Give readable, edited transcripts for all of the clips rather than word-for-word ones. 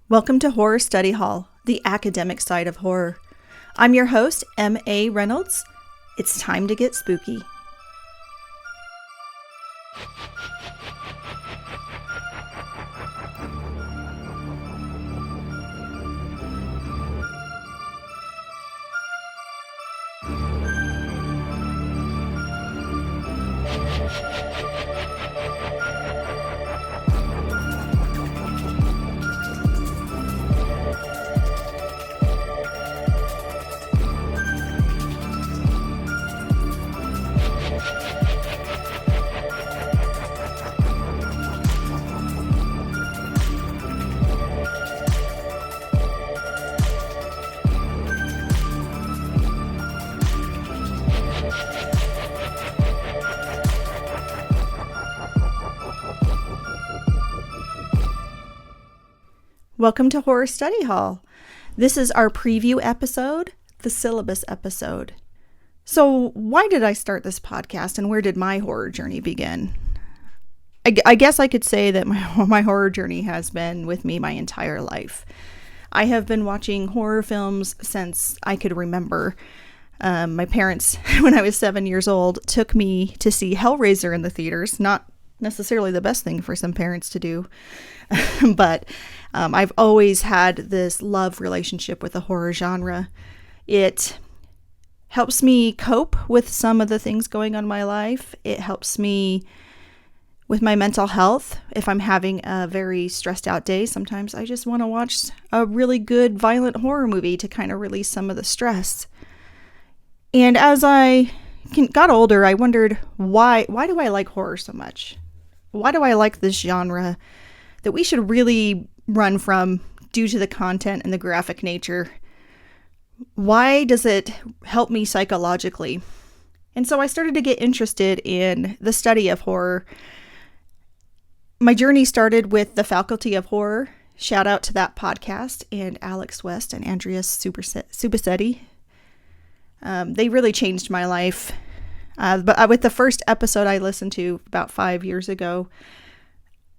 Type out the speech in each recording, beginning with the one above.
Welcome to Horror Study Hall, the academic side of horror. I'm your host, M.A. Reynolds. It's time to get spooky. Welcome to Horror Study Hall. This is our preview episode, the Syllabus episode. So why did I start this podcast and where did my horror journey begin? I guess I could say that my horror journey has been with me my entire life. I have been watching horror films since I could remember. My parents, when I was 7 years old, took me to see Hellraiser in the theaters. Not necessarily the best thing for some parents to do, but I've always had this love relationship with the horror genre. It helps me cope with some of the things going on in my life. It helps me with my mental health. If I'm having a very stressed out day, sometimes I just want to watch a really good violent horror movie to kind of release some of the stress. And as I got older, I wondered, why do I like horror so much? Why do I like this genre that we should really run from due to the content and the graphic nature? Why does it help me psychologically? And so I started to get interested in the study of horror. My journey started with the Faculty of Horror. Shout out to that podcast and Alex West and Andrea Subicetti. They really changed my life. But with the first episode I listened to about 5 years ago,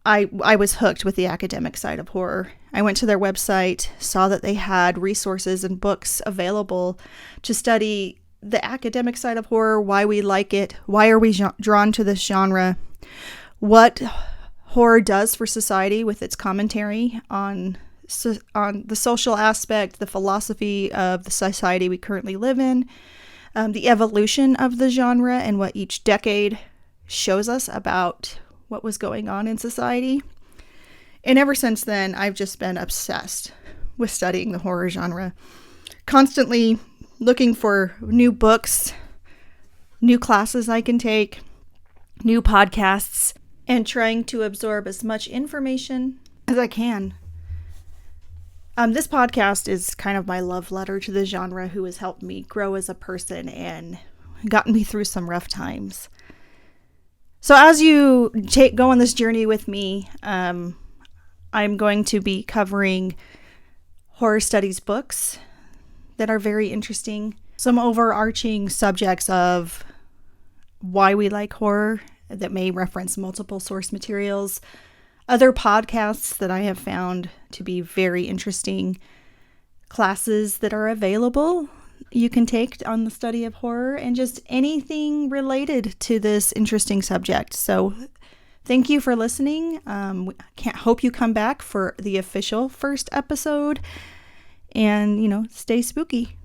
I was hooked with the academic side of horror. I went to their website, saw that they had resources and books available to study the academic side of horror, why we like it, why are we drawn to this genre, what horror does for society with its commentary on the social aspect, the philosophy of the society we currently live in, the evolution of the genre and what each decade shows us about what was going on in society. And ever since then, I've just been obsessed with studying the horror genre, constantly looking for new books, new classes I can take, new podcasts, and trying to absorb as much information as I can. This podcast is kind of my love letter to the genre, who has helped me grow as a person and gotten me through some rough times. So as you go on this journey with me, I'm going to be covering horror studies books that are very interesting. Some overarching subjects of why we like horror that may reference multiple source materials. Other podcasts that I have found to be very interesting, classes that are available you can take on the study of horror, and just anything related to this interesting subject. So thank you for listening. Can't hope you come back for the official first episode, and stay spooky.